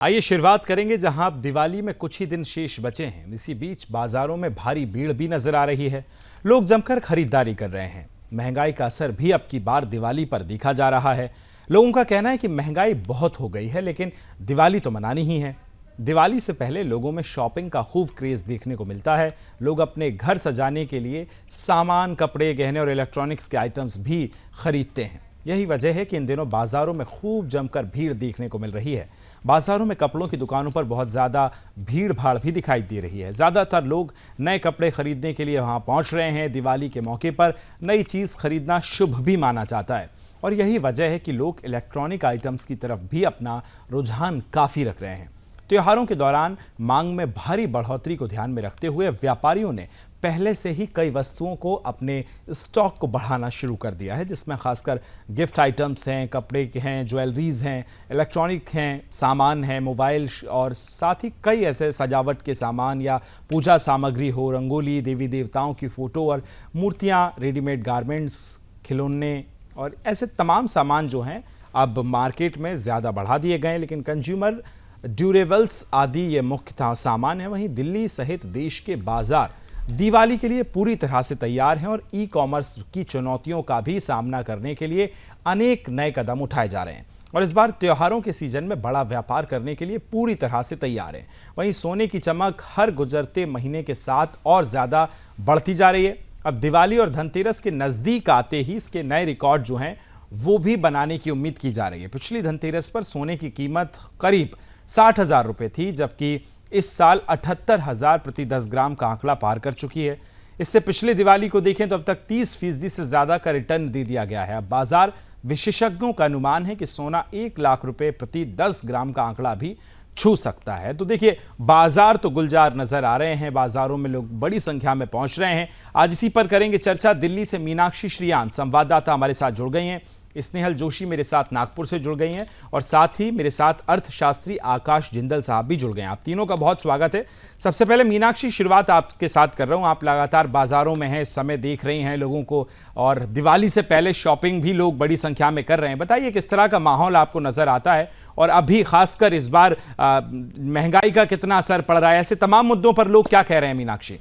आइए शुरुआत करेंगे जहां अब दिवाली में कुछ ही दिन शेष बचे हैं। इसी बीच बाजारों में भारी भीड़ भी नजर आ रही है। लोग जमकर खरीदारी कर रहे हैं। महंगाई का असर भी अब की बार दिवाली पर दिखा जा रहा है। लोगों का कहना है कि महंगाई बहुत हो गई है, लेकिन दिवाली तो मनानी ही है। दिवाली से पहले लोगों में शॉपिंग का खूब क्रेज देखने को मिलता है। लोग अपने घर सजाने के लिए सामान, कपड़े, गहने और इलेक्ट्रॉनिक्स के आइटम्स भी खरीदते हैं। यही वजह है कि इन दिनों बाजारों में खूब जमकर भीड़ देखने को मिल रही है। बाजारों में कपड़ों की दुकानों पर बहुत ज़्यादा भीड़ भाड़ भी दिखाई दे रही है। ज़्यादातर लोग नए कपड़े खरीदने के लिए वहां पहुंच रहे हैं। दिवाली के मौके पर नई चीज़ खरीदना शुभ भी माना जाता है और यही वजह है कि लोग इलेक्ट्रॉनिक आइटम्स की तरफ भी अपना रुझान काफ़ी रख रहे हैं। त्योहारों के दौरान मांग में भारी बढ़ोतरी को ध्यान में रखते हुए व्यापारियों ने पहले से ही कई वस्तुओं को अपने स्टॉक को बढ़ाना शुरू कर दिया है, जिसमें खासकर गिफ्ट आइटम्स हैं, कपड़े के हैं, ज्वेलरीज हैं, इलेक्ट्रॉनिक हैं, सामान हैं, मोबाइल और साथ ही कई ऐसे सजावट के सामान या पूजा सामग्री हो, रंगोली, देवी देवताओं की फ़ोटो और मूर्तियाँ, रेडीमेड गारमेंट्स, खिलौने और ऐसे तमाम सामान जो हैं अब मार्केट में ज़्यादा बढ़ा दिए गए हैं। लेकिन कंज्यूमर ड्यूरेबल्स आदि ये मुख्य सामान है। वहीं दिल्ली सहित देश के बाजार दिवाली के लिए पूरी तरह से तैयार हैं और ई कॉमर्स की चुनौतियों का भी सामना करने के लिए अनेक नए कदम उठाए जा रहे हैं और इस बार त्योहारों के सीजन में बड़ा व्यापार करने के लिए पूरी तरह से तैयार हैं। वहीं सोने की चमक हर गुजरते महीने के साथ और ज़्यादा बढ़ती जा रही है। अब दिवाली और धनतेरस के नज़दीक आते ही इसके नए रिकॉर्ड जो हैं वो भी बनाने की उम्मीद की जा रही है। पिछली धनतेरस पर सोने की कीमत करीब 60,000 रुपये थी, जबकि इस साल 78,000 प्रति 10 ग्राम का आंकड़ा पार कर चुकी है। इससे पिछले दिवाली को देखें तो अब तक 30% से ज़्यादा का रिटर्न दे दिया गया है। अब बाजार विशेषज्ञों का अनुमान है कि सोना 1 लाख रुपए प्रति 10 ग्राम का आंकड़ा भी छू सकता है। तो देखिए, बाजार तो गुलजार नजर आ रहे हैं। बाजारों में लोग बड़ी संख्या में पहुंच रहे हैं। आज इसी पर करेंगे चर्चा। दिल्ली से मीनाक्षी श्रीयान संवाददाता हमारे साथ जुड़ गई हैं। स्नेहल जोशी मेरे साथ नागपुर से जुड़ गई हैं और साथ ही मेरे साथ अर्थशास्त्री आकाश जिंदल साहब भी जुड़ गए हैं। आप तीनों का बहुत स्वागत है। सबसे पहले मीनाक्षी, शुरुआत आपके साथ कर रहा हूं। आप लगातार बाजारों में हैं, इस समय देख रही हैं लोगों को और दिवाली से पहले शॉपिंग भी लोग बड़ी संख्या में कर रहे हैं। बताइए किस तरह का माहौल आपको नजर आता है और अभी खासकर इस बार महंगाई का कितना असर पड़ रहा है? ऐसे तमाम मुद्दों पर लोग क्या कह रहे हैं मीनाक्षी?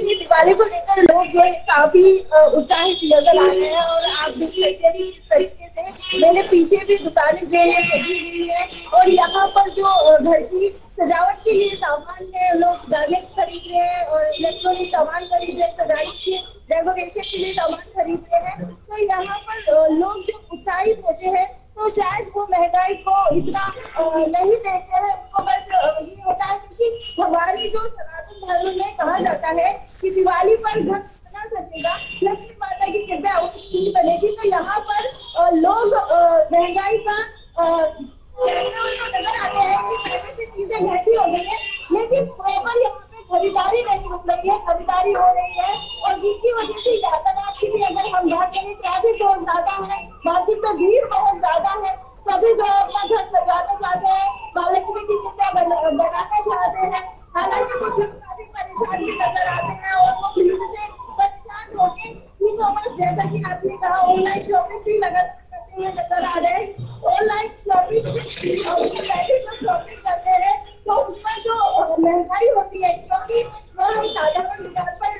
दिवाली को लेकर लोग जो है काफी उत्साहित नजर आ रहे हैं और आप देख सकते हैं इस तरीके से मेरे पीछे भी दुकानें जो है सजी हुई है और यहाँ पर जो घर की सजावट के लिए सामान है, लोग गार्मेंट खरीद रहे हैं और इलेक्ट्रॉनिक सामान खरीद रहे हैं, सजावट के डेकोरेशन के लिए सामान खरीद रहे हैं। तो यहाँ पर लोग जो उत्साहित होते हैं तो शायद वो महंगाई को इतना नहीं देखते हैं। उनको बस ये होता है क्योंकि हमारी जो सनातन धर्म में कहा जाता है कि दिवाली पर घर बना सकेगा, लक्ष्मी माता की कृपा उसकी बनेगी। तो यहाँ पर लोग महंगाई का नजर आते हैं कि पहले से चीजें महंगी हो गई है, लेकिन यहाँ पे खरीदारी नहीं हो रही है, खरीदारी हो रही है और जिसकी वजह से यातायात की भी अगर हम बात करें, ट्रैफिक बहुत ज्यादा है, मार्केट में भीड़ बहुत ज्यादा है। सभी जो अपना घर सजाना चाहते हैं, महालक्ष्मी की कृपा बनाना चाहते हैं। हालांकि कुछ लोग काफी परेशान भी नजर आते हैं और वो भीड़ से परेशान होकर ई कॉमर्स, जैसा कि आपने कहा, ऑनलाइन शॉपिंग भी लगातार करते हुए नजर आ रहे हैं। ऑनलाइन शॉपिंग शॉपिंग करते हैं तो उसमें जो महंगाई होती है, क्योंकि हम साधारण दुकान पर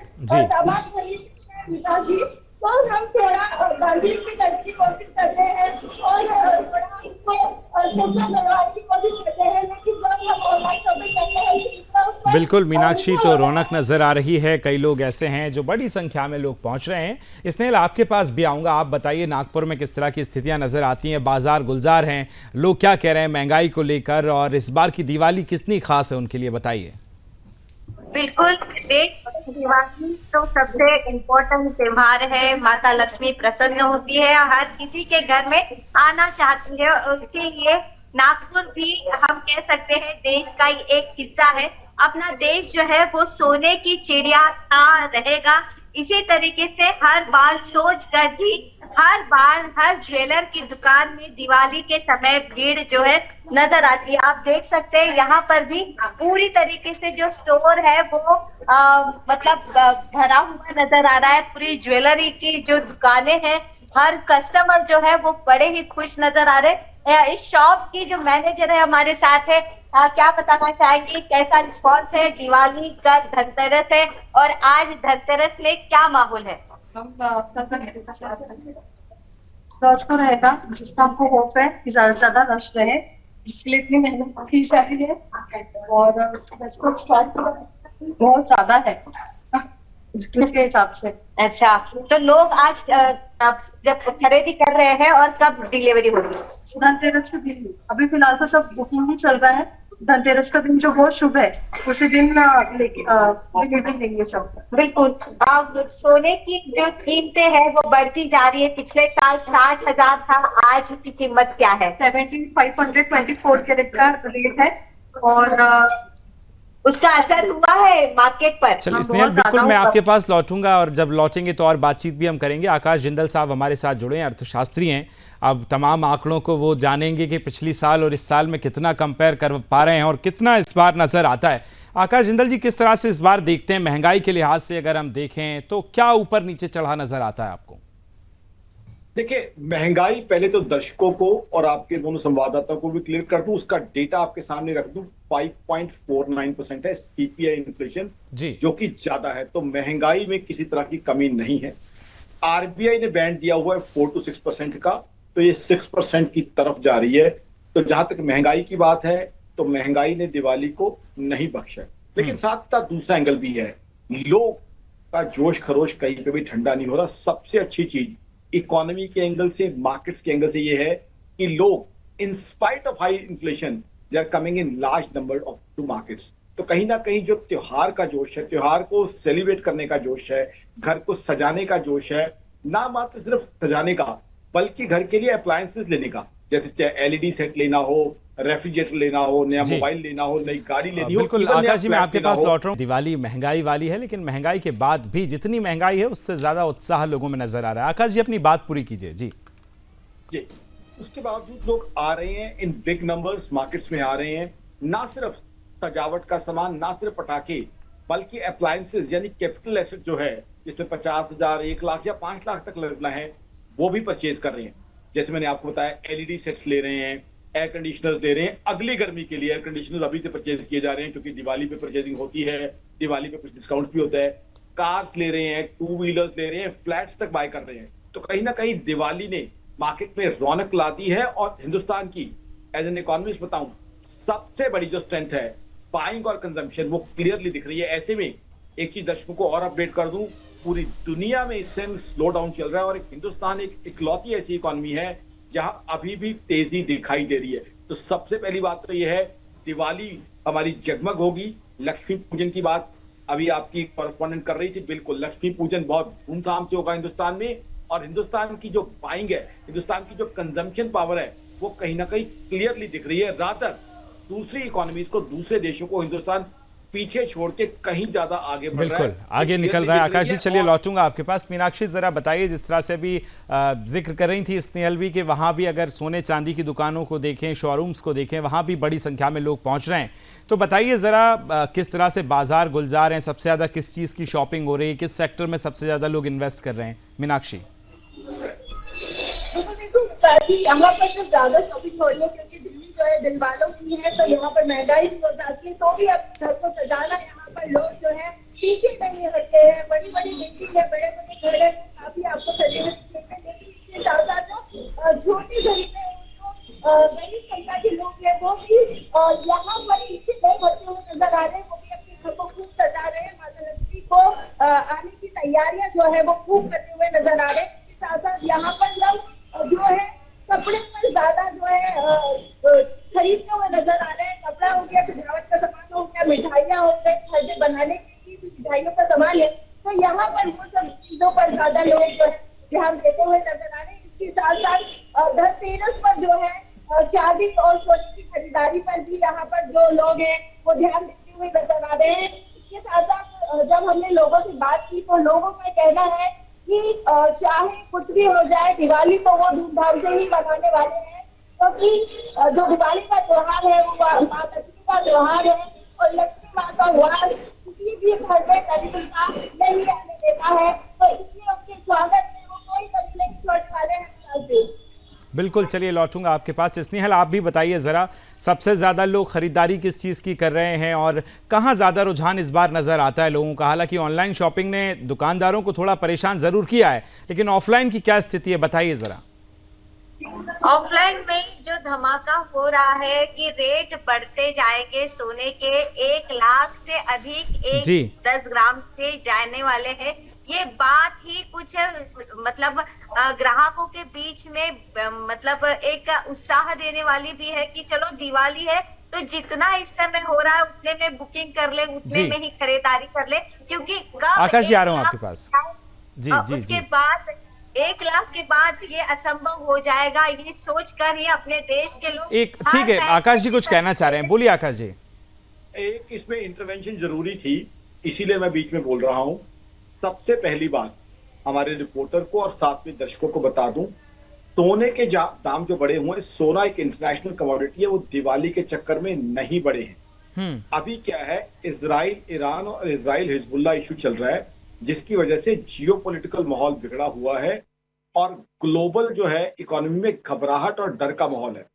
सामान खरीदते हैं विकास जी, तो हम थोड़ा गार्जियन की करने की कोशिश करते हैं और थोड़ा उसको सस्ता करवाने की कोशिश करते हैं, लेकिन जब हम ऑनलाइन शॉपिंग करते हैं बिल्कुल मीनाक्षी, तो रौनक नजर आ रही है। कई लोग ऐसे हैं जो बड़ी संख्या में लोग पहुंच रहे हैं। स्नेहल, आपके पास भी आऊंगा। आप बताइए नागपुर में किस तरह की स्थितियां नजर आती हैं? बाजार गुलजार हैं, लोग क्या कह रहे हैं महंगाई को लेकर और इस बार की दिवाली कितनी खास है उनके लिए, बताइए। बिल्कुल, दिवाली तो सबसे इम्पोर्टेंट त्योहार है। माता लक्ष्मी प्रसन्न होती है, हर किसी के घर में आना चाहती है और इसीलिए नागपुर भी हम कह सकते हैं देश का ही एक हिस्सा है। अपना देश जो है वो सोने की चिड़िया रहेगा। इसी तरीके से हर बार सोच कर ही हर बार हर ज्वेलर की दुकान में दिवाली के समय भीड़ जो है नजर आती है। आप देख सकते हैं यहाँ पर भी पूरी तरीके से जो स्टोर है वो मतलब भरा हुआ नजर आ रहा है। पूरी ज्वेलरी की जो दुकानें हैं, हर कस्टमर जो है वो बड़े ही खुश नजर आ रहे हैं। इस शॉप की जो मैनेजर है हमारे साथ है, क्या बताना चाहेंगी, कैसा रिस्पॉन्स है? दिवाली का धनतेरस है और आज धनतेरस में क्या माहौल है? रश तो रहेगा, जिसका हमको होप है कि ज्यादा से ज्यादा रश रहे, जिसके लिए इतनी मेहनत की जा रही है। और स्टॉक बहुत ज्यादा है इसके हिसाब से। अच्छा, तो लोग आज जब खरीदी कर रहे हैं और कब डिलीवरी होगी? धनतेरस के दिन अभी फिलहाल तो सब बुकिंग ही चल रहा है। धनतेरस का दिन जो बहुत शुभ है, उसी दिन डिलीवरी लेंगे सब। बिल्कुल। अब सोने की जो कीमतें हैं वो बढ़ती जा रही है। पिछले साल 60,000 था, आज की कीमत क्या है? 17,524 कैरेट का रेट है। और उसका असर हुआ है मार्केट पर? चलिए स्नेहल, बिल्कुल मैं आपके पास लौटूंगा और जब लौटेंगे तो और बातचीत भी हम करेंगे। आकाश जिंदल साहब हमारे साथ जुड़े हैं, अर्थशास्त्री हैं। अब तमाम आंकड़ों को वो जानेंगे कि पिछली साल और इस साल में कितना कंपेयर कर पा रहे हैं और कितना इस बार नजर आता है। आकाश जिंदल जी, किस तरह से इस बार देखते हैं महंगाई के लिहाज से? अगर हम देखें तो क्या ऊपर नीचे चढ़ा नजर आता है आपको? देखिए, महंगाई पहले तो दर्शकों को और आपके दोनों संवाददाताओं को भी क्लियर कर दूं, उसका डेटा आपके सामने रख दूं। 5.49% है सीपीआई इन्फ्लेशन जी, जो कि ज्यादा है। तो महंगाई में किसी तरह की कमी नहीं है। आरबीआई ने बैंड दिया हुआ है 4 to 6% का, तो ये 6% की तरफ जा रही है। तो जहां तक महंगाई की बात है, तो महंगाई ने दिवाली को नहीं बख्शा। लेकिन साथ साथ दूसरा एंगल भी है, लोग का जोश खरोश कहीं पे भी ठंडा नहीं हो रहा। सबसे अच्छी चीज इकोनॉमी के एंगल से, मार्केट्स के एंगल से ये है कि लोग in spite of high inflation they are coming in large number of to markets. तो कहीं ना कहीं जो त्योहार का जोश है, त्योहार को सेलिब्रेट करने का जोश है, घर को सजाने का जोश है, ना मात्र सिर्फ सजाने का बल्कि घर के लिए अप्लायंसेस लेने का, जैसे चाहे एलईडी सेट लेना हो, रेफ्रिजरेटर लेना हो, नया मोबाइल लेना हो, नई गाड़ी लेनी हो। बिल्कुल आकाश जी, मैं आपके पास लौट रहा हूँ। दिवाली महंगाई वाली है, लेकिन महंगाई के बाद भी जितनी महंगाई है उससे ज्यादा उत्साह लोगों में नजर आ रहा है। आकाश जी, अपनी बात पूरी कीजिए। जी जी, उसके बावजूद लोग आ रहे हैं, इन बिग नंबर्स मार्केट्स में आ रहे हैं। ना सिर्फ सजावट का सामान, ना सिर्फ पटाखे, बल्कि अप्लायंसेस यानी कैपिटल एसेट जो है, जिसमें 50,000, 1 लाख या 5 लाख तक लगना है, वो भी परचेज कर रहे हैं। जैसे मैंने आपको बताया, एलईडी सेट्स ले रहे हैं, एयर कंडीशनर्स ले रहे हैं। अगली गर्मी के लिए एयर कंडीशनर्स अभी से परचेज किए जा रहे हैं, क्योंकि दिवाली पे परचेजिंग होती है, दिवाली पे कुछ डिस्काउंट भी होता है। कार्स ले रहे हैं, 2 व्हीलर्स ले रहे हैं, फ्लैट्स तक बाय कर रहे हैं। तो कहीं ना कहीं दिवाली ने मार्केट में रौनक ला दी है। और हिंदुस्तान की एज एन इकोनॉमिस्ट बताऊं, सबसे बड़ी जो स्ट्रेंथ है बाइंग और कंजम्पशन, वो क्लियरली दिख रही है। ऐसे में एक चीज दर्शकों को और अपडेट कर दूं, पूरी दुनिया में इस समय स्लो डाउन चल रहा है और हिंदुस्तान एक इकलौती ऐसी इकोनॉमी है जहां अभी भी तेजी दिखाई दे रही है। तो सबसे पहली बात तो यह है, दिवाली हमारी जगमग होगी। लक्ष्मी पूजन की बात अभी आपकी कॉरेस्पॉन्डेंट कर रही थी, बिल्कुल लक्ष्मी पूजन बहुत धूमधाम से होगा हिंदुस्तान में। और हिंदुस्तान की जो बाइंग है, हिंदुस्तान की जो कंजम्पशन पावर है, वो कहीं ना कहीं क्लियरली दिख रही है। रादर दूसरी इकोनॉमीज को, दूसरे देशों को हिंदुस्तान पीछे छोड़ के कहीं ज्यादा आगे बढ़ रहा है। बिल्कुल आगे निकल रहा है। आकाश जी, चलिए लौटूंगा आपके पास। मीनाक्षी, जरा बताइए, जिस तरह से भी जिक्र कर रही थी स्नेहल भी कि वहां भी अगर सोने चांदी की दुकानों को देखें, शोरूम्स को देखें, वहां भी बड़ी संख्या में लोग पहुंच रहे हैं। तो बताइए जरा किस तरह से बाजार गुलजार हैं, सबसे ज्यादा किस चीज की शॉपिंग हो रही है, किस सेक्टर में सबसे ज्यादा लोग इन्वेस्ट कर रहे हैं? मीनाक्षी, यहाँ पर सिर्फ ज्यादा शॉपिंग हो रही है क्योंकि दिल्ली जो है दिल वालों की है, तो यहाँ पर महंगाई भी हो जाती है। तो भी अब घर को सजाना, यहाँ पर लोग जो है पीछे नहीं हटते हैं। बड़ी बड़ी बिल्डिंग है, बड़े बड़े घर है, काफी आपको सजेने लेकिन इसके साथ साथ जो छोटी गरीब है, उनको गरीब संख्या के लोग हैं, वो भी यहाँ पर पीछे नहीं हटते हुए नजर आ रहे हैं। वो भी अपने घर को खूब सजा रहे हैं, माता लक्ष्मी को आने की तैयारियां जो है वो खूब करते हुए नजर आ रहे हैं। इसके साथ साथ यहाँ पर लोग जो है कपड़े पर ज्यादा जो है खरीदते हुए नजर आ रहे हैं। कपड़ा हो गया, सजावट का सामान हो गया, मिठाइयाँ हो गई, घर बनाने की भी मिठाइयों का सामान है, तो यहाँ पर वो सब चीजों पर ज्यादा लोग जो है ध्यान देते हुए नजर आ रहे हैं। इसके साथ साथ धनतेरस पर जो है शादी और सोने की खरीदारी पर भी यहाँ पर जो लोग हैं वो ध्यान देते हुए नजर आ रहे हैं। इसके साथ साथ जब हमने लोगों से बात की तो लोगों का कहना है कि चाहे कुछ भी हो जाए, दिवाली तो वो धूमधाम से ही मनाने वाले हैं, क्योंकि जो दिवाली का त्योहार है वो माँ लक्ष्मी का त्योहार है और लक्ष्मी माँ का वार किसी भी घर में दरिद्र का नहीं आने देता है। तो इसलिए उनके स्वागत में वो कोई कमी नहीं छोड़ने वाले हैं। बिल्कुल, चलिए लौटूंगा आपके पास। स्नेहल, आप भी बताइए ज़रा, सबसे ज़्यादा लोग ख़रीदारी किस चीज़ की कर रहे हैं और कहाँ ज़्यादा रुझान इस बार नज़र आता है लोगों का? हालांकि ऑनलाइन शॉपिंग ने दुकानदारों को थोड़ा परेशान ज़रूर किया है, लेकिन ऑफलाइन की क्या स्थिति है, बताइए ज़रा। ऑफलाइन में जो धमाका हो रहा है कि रेट बढ़ते जाएंगे सोने के, 1 लाख से अधिक एक जी 10 ग्राम से जाने वाले हैं। ये बात ही कुछ मतलब ग्राहकों के बीच में मतलब एक उत्साह देने वाली भी है कि चलो दिवाली है तो जितना इस समय हो रहा है उतने में बुकिंग कर ले, उतने में ही खरीदारी कर ले, क्योंकि आकाश जी आ रहा हूँ आपके पास। जी जी उसके जी, बाद 1 लाख के बाद ये असंभव हो जाएगा, ये सोचकर ही अपने देश के लोग एक ठीक है, आकाश जी कुछ कहना चाह रहे हैं, बोलिए आकाश जी। एक इसमें इंटरवेंशन जरूरी थी, इसीलिए मैं बीच में बोल रहा हूं। सबसे पहली बात हमारे रिपोर्टर को और साथ में दर्शकों को बता दूं, सोने के दाम जो बढ़े हुए हैं, सोना एक इंटरनेशनल कमोडिटी है, वो दिवाली के चक्कर में नहीं बढ़े हैं। अभी क्या है, इजराइल ईरान और इजराइल हिजबुल्लाह इशू चल रहा है, जिसकी वजह से जियोपॉलिटिकल माहौल बिगड़ा हुआ है और ग्लोबल जो है इकोनॉमी में घबराहट और डर का माहौल है।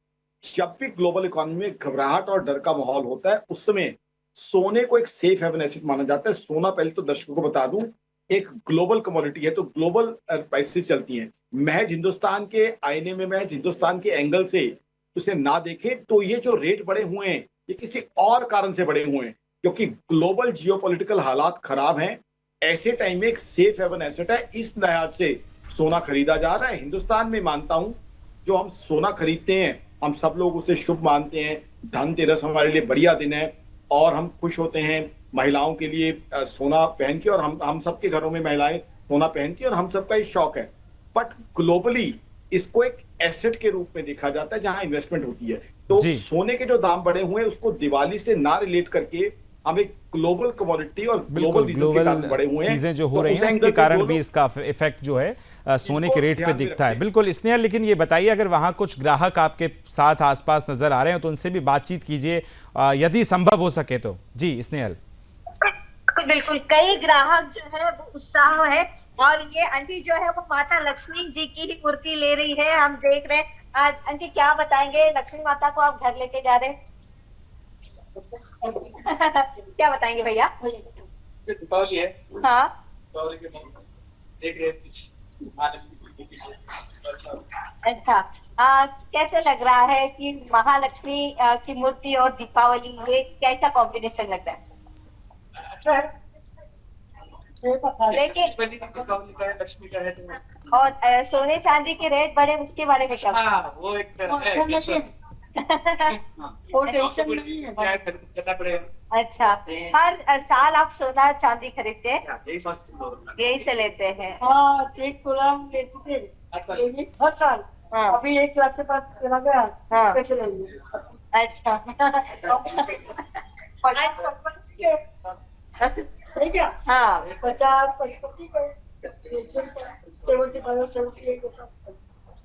जब भी ग्लोबल इकोनॉमी में घबराहट और डर का माहौल होता है, उस समय सोने को एक सेफ हेवन एसेट माना जाता है। सोना, पहले तो दर्शकों को बता दूं, एक ग्लोबल कमोडिटी है, तो ग्लोबल प्राइसेस चलती हैं। महज हिंदुस्तान के आईने में, महज हिंदुस्तान के एंगल से उसे ना देखें तो ये जो रेट बढ़े हुए हैं ये किसी और कारण से बढ़े हुए हैं, क्योंकि ग्लोबल जियोपॉलिटिकल हालात खराब हैं। ऐसे टाइम में एक सेफ हेवन एसेट है, इस लिहाज से सोना खरीदा जा रहा है। हिंदुस्तान में मानता हूं, जो हम सोना खरीदते हैं हम सब लोग उसे शुभ मानते हैं। धनतेरस हमारे लिए बढ़िया दिन है और हम खुश होते हैं महिलाओं के लिए सोना पहन के, और हम सबके घरों में महिलाएं सोना पहनती हैं और हम सबका ये शौक है। बट ग्लोबली इसको एक एसेट के रूप में देखा जाता है जहां इन्वेस्टमेंट होती है। तो सोने के जो दाम बढ़े हुए हैं उसको दिवाली से ना रिलेट करके हम एक ग्लोबल कमोडिटी और ग्लोबल बढ़े हुए हैं, चीजें जो हो रही हैं उसके कारण भी इसका इफेक्ट जो है सोने के रेट पे दिखता है। बिल्कुल स्नेहल, लेकिन ये बताइए, अगर वहां कुछ ग्राहक आपके साथ आसपास नजर आ रहे हैं तो उनसे भी बातचीत कीजिए यदि संभव हो सके तो। जी स्नेहल। बिल्कुल, कई ग्राहक जो है वो उत्साह है और ये आंटी जो है वो माता लक्ष्मी जी की ही मूर्ति ले रही है, हम देख रहे हैं। आंटी क्या बताएंगे, लक्ष्मी माता को आप घर लेके जा रहे हैं क्या बताएंगे भैया? दीपावली है। हाँ अच्छा, कैसे लग रहा है कि महालक्ष्मी की मूर्ति और दीपावली, ये कैसा कॉम्बिनेशन लग रहा है? अच्छा है, लक्ष्मी का है। और सोने चांदी के रेट बढ़े उसके बारे में क्या? वो एक अच्छा, हर साल आप सोना चांदी खरीदते हैं? यही से लेते हैं? हाँ, 1 तोला बेचते हर साल। अभी 1 लाख के पास चला गया, कैसे लेंगे? अच्छा ठीक है। हाँ 50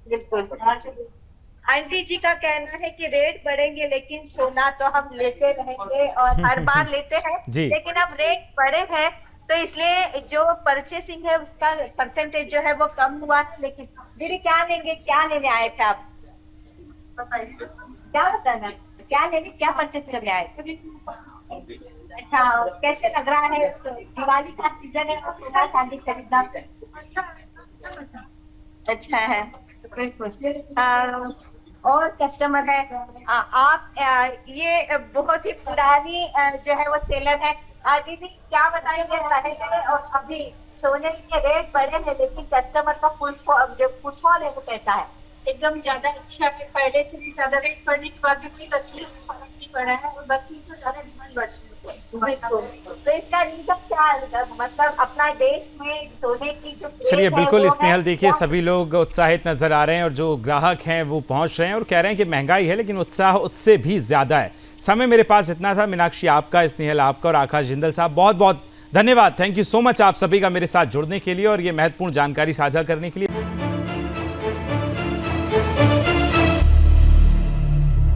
बिल्कुल। आंटी जी का कहना है कि रेट बढ़ेंगे लेकिन सोना तो हम लेते रहेंगे और हर बार लेते हैं, लेकिन अब रेट बढ़े हैं तो इसलिए जो परचेसिंग है उसका परसेंटेज जो है वो कम हुआ है। लेकिन दीदी क्या लेंगे, क्या लेने आए थे आप? क्या बताना, क्या लेने, क्या परचेस करने आए थे? अच्छा, कैसे लग रहा है, दिवाली का सीजन है तो सोना चांदी खरीदना अच्छा है? बिल्कुल। और कस्टमर है आप, ये बहुत ही पुरानी जो है वो सेलर है। दीदी क्या बताएंगे, पहले और अभी सोने के रेट बढ़े हैं लेकिन कस्टमर का फुटफॉल है वो कैसा है? एकदम ज्यादा अच्छा है, पहले से भी ज्यादा रेट बढ़ने के बाद भी कोई फर्क नहीं पड़ा है और बस से ज्यादा डिमांड बढ़ रही है। तो इसका रीजन क्या, मतलब अपना देश में सोने की जो चलिए बिल्कुल स्नेहल, देखिए सभी लोग उत्साहित नजर आ रहे हैं और जो ग्राहक हैं वो पहुंच रहे हैं और कह रहे हैं कि महंगाई है लेकिन उत्साह उससे भी ज्यादा है। समय मेरे पास इतना था। मीनाक्षी आपका, स्नेहल आपका और आकाश जिंदल साहब बहुत बहुत धन्यवाद। थैंक यू सो मच आप सभी का मेरे साथ जुड़ने के लिए और ये महत्वपूर्ण जानकारी साझा करने के लिए।